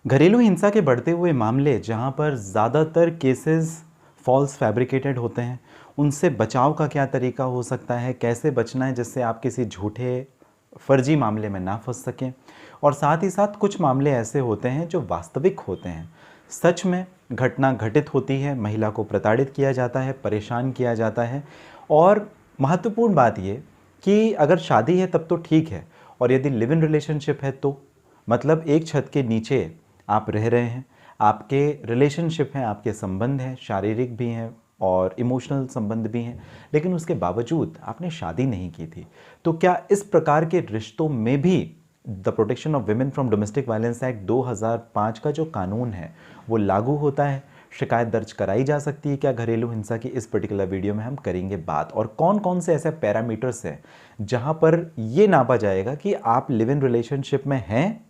घरेलू हिंसा के बढ़ते हुए मामले जहां पर ज़्यादातर केसेस फॉल्स फैब्रिकेटेड होते हैं, उनसे बचाव का क्या तरीका हो सकता है, कैसे बचना है जिससे आप किसी झूठे फर्जी मामले में ना फंस सकें। और साथ ही साथ कुछ मामले ऐसे होते हैं जो वास्तविक होते हैं, सच में घटना घटित होती है, महिला को प्रताड़ित किया जाता है, परेशान किया जाता है। और महत्वपूर्ण बात ये कि अगर शादी है तब तो ठीक है, और यदि लिव इन रिलेशनशिप है तो मतलब एक छत के नीचे आप रह रहे हैं, आपके रिलेशनशिप हैं, आपके संबंध हैं, शारीरिक भी हैं और इमोशनल संबंध भी हैं, लेकिन उसके बावजूद आपने शादी नहीं की थी, तो क्या इस प्रकार के रिश्तों में भी the protection of women from domestic violence act 2005 का जो कानून है वो लागू होता है? शिकायत दर्ज कराई जा सकती है क्या घरेलू हिंसा की? इस पर्टिकुलर वीडियो में हम करेंगे बात। और कौन कौन से ऐसे पैरामीटर्स हैं जहां पर ये नापा जाएगा कि आप लिव इन रिलेशनशिप में हैं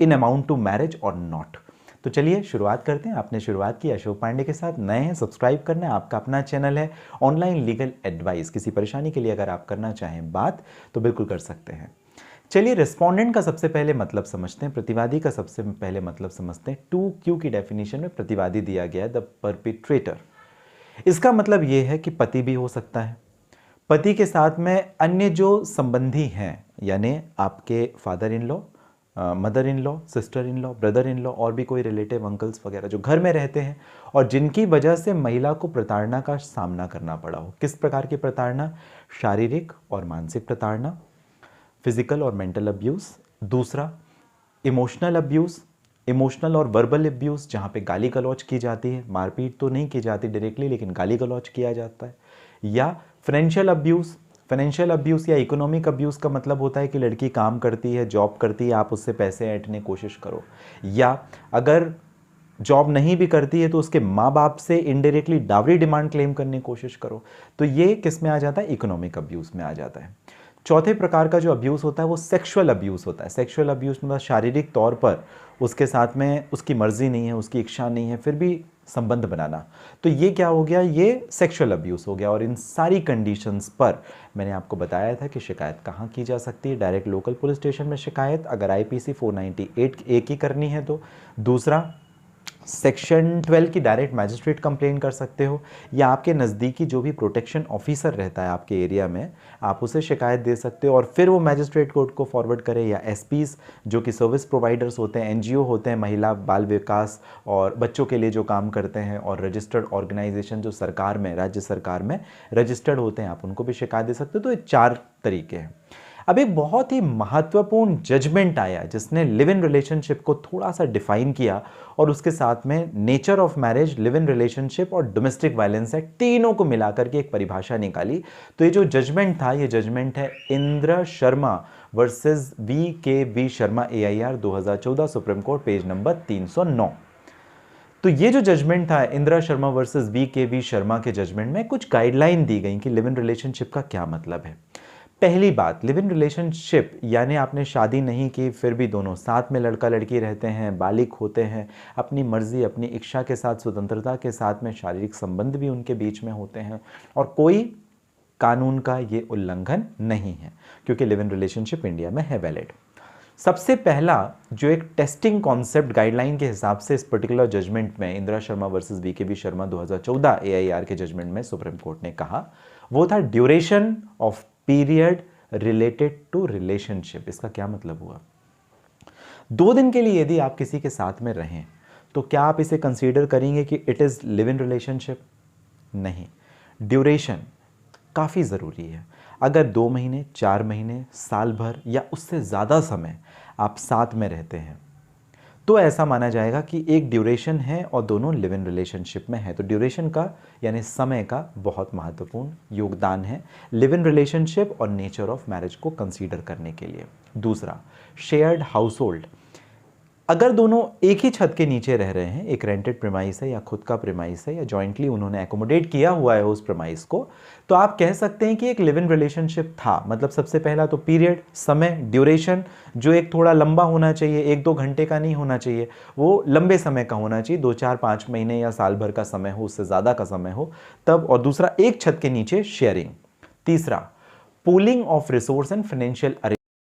इन अमाउंट टू मैरिज और नॉट। तो चलिए शुरुआत करते हैं। आपने शुरुआत की अशोक पांडे के साथ, नए हैं सब्सक्राइब करना है, आपका अपना चैनल है ऑनलाइन लीगल एडवाइस। किसी परेशानी के लिए अगर आप करना चाहें बात तो बिल्कुल कर सकते हैं। चलिए रिस्पोंडेंट का सबसे पहले मतलब समझते हैं, प्रतिवादी का सबसे पहले मतलब समझते हैं। 2Q की डेफिनेशन में प्रतिवादी दिया गया है द परपिट्रेटर। इसका मतलब यह है कि पति भी हो सकता है, पति के साथ में अन्य जो संबंधी हैं, यानी आपके father in law, mother in law, sister in law, brother in law और भी कोई रिलेटिव अंकल्स वगैरह जो घर में रहते हैं और जिनकी वजह से महिला को प्रताड़ना का सामना करना पड़ा हो। किस प्रकार की प्रताड़ना? शारीरिक और मानसिक प्रताड़ना, फिजिकल और मेंटल अब्यूज़। दूसरा इमोशनल अब्यूज़, इमोशनल और वर्बल अब्यूज़, जहाँ पे गाली गलौज की जाती है, मारपीट तो नहीं की जाती डायरेक्टली लेकिन गाली गलौज किया जाता है। या फाइनेंशियल अब्यूज़, फाइनेंशियल अब्यूज़ या इकोनॉमिक अब्यूज़ का मतलब होता है कि लड़की काम करती है, जॉब करती है, आप उससे पैसे ऐंठने कोशिश करो, या अगर जॉब नहीं भी करती है तो उसके माँ बाप से इनडायरेक्टली डावरी डिमांड क्लेम करने की कोशिश करो। तो ये किस में आ जाता है? इकोनॉमिक अब्यूज़ में आ जाता है। चौथे प्रकार का जो अब्यूज़ होता है वो सेक्सुअल अब्यूज़ होता है। सेक्सुअल अब्यूज़ मतलब शारीरिक तौर पर उसके साथ में उसकी मर्जी नहीं है, उसकी इच्छा नहीं है, फिर भी संबंध बनाना, तो ये क्या हो गया? ये सेक्सुअल अब्यूज़ हो गया। और इन सारी कंडीशंस पर मैंने आपको बताया था कि शिकायत कहाँ की जा सकती है। डायरेक्ट लोकल पुलिस स्टेशन में शिकायत अगर IPC 498A की करनी है तो। दूसरा सेक्शन 12 की डायरेक्ट मैजिस्ट्रेट कंप्लेन कर सकते हो, या आपके नज़दीकी जो भी प्रोटेक्शन ऑफिसर रहता है आपके एरिया में, आप उसे शिकायत दे सकते हो और फिर वो मैजिस्ट्रेट कोर्ट को फॉरवर्ड करे, या SPs जो कि सर्विस प्रोवाइडर्स होते हैं, NGO होते हैं, महिला बाल विकास और बच्चों के लिए जो काम करते हैं, और रजिस्टर्ड ऑर्गेनाइजेशन जो सरकार में, राज्य सरकार में रजिस्टर्ड होते हैं, आप उनको भी शिकायत दे सकते हो। तो ये 4 तरीके हैं। अब एक बहुत ही महत्वपूर्ण जजमेंट आया जिसने लिव इन रिलेशनशिप को थोड़ा सा डिफाइन किया और उसके साथ में nature of marriage, live in relationship और डोमेस्टिक वायलेंस एक्ट तीनों को मिलाकर के एक परिभाषा निकाली। तो ये जो जजमेंट था, ये जजमेंट है Indra Sharma versus VKV Sharma AIR 2014, supreme court, page number 309। तो ये जो जजमेंट था इंदिरा शर्मा वर्सेस VKV शर्मा के जजमेंट में कुछ गाइडलाइन दी गई कि लिव इन रिलेशनशिप का क्या मतलब है। पहली बात, लिव इन रिलेशनशिप यानी आपने शादी नहीं की फिर भी दोनों साथ में लड़का लड़की रहते हैं, बालिग होते हैं, अपनी मर्जी अपनी इच्छा के साथ, स्वतंत्रता के साथ में शारीरिक संबंध भी उनके बीच में होते हैं और कोई कानून का ये उल्लंघन नहीं है क्योंकि लिव इन रिलेशनशिप इंडिया में है वैलिड। सबसे पहला जो एक टेस्टिंग कॉन्सेप्ट गाइडलाइन के हिसाब से इस पर्टिकुलर जजमेंट में Indira Sharma versus VKV Sharma 2014 AIR के जजमेंट में सुप्रीम कोर्ट ने कहा, वो था duration of period related to relationship. इसका क्या मतलब हुआ? 2 दिन के लिए यदि आप किसी के साथ में रहें तो क्या आप इसे कंसीडर करेंगे कि it is live in relationship? नहीं। ड्यूरेशन काफ़ी ज़रूरी है। अगर 2 महीने, 4 महीने, साल भर या उससे ज़्यादा समय आप साथ में रहते हैं तो ऐसा माना जाएगा कि एक ड्यूरेशन है और दोनों लिव इन रिलेशनशिप में है। तो ड्यूरेशन का यानी समय का बहुत महत्वपूर्ण योगदान है लिव इन रिलेशनशिप और नेचर ऑफ मैरिज को कंसीडर करने के लिए। दूसरा, शेयर्ड हाउस होल्ड। अगर दोनों एक ही छत के नीचे रह रहे हैं, एक रेंटेड प्रीमाइस है या खुद का प्रीमाइस है या जॉइंटली उन्होंने एकोमोडेट किया हुआ है उस प्रीमाइस को, तो आप कह सकते हैं कि एक लिव इन रिलेशनशिप था। मतलब सबसे पहला तो पीरियड, समय, ड्यूरेशन जो एक थोड़ा लंबा होना चाहिए, 1-2 घंटे का नहीं होना चाहिए, वो लंबे समय का होना चाहिए, 2-4-5 महीने या साल भर का समय हो, उससे ज़्यादा का समय हो तब। और दूसरा, एक छत के नीचे शेयरिंग। तीसरा, pooling of resource and financial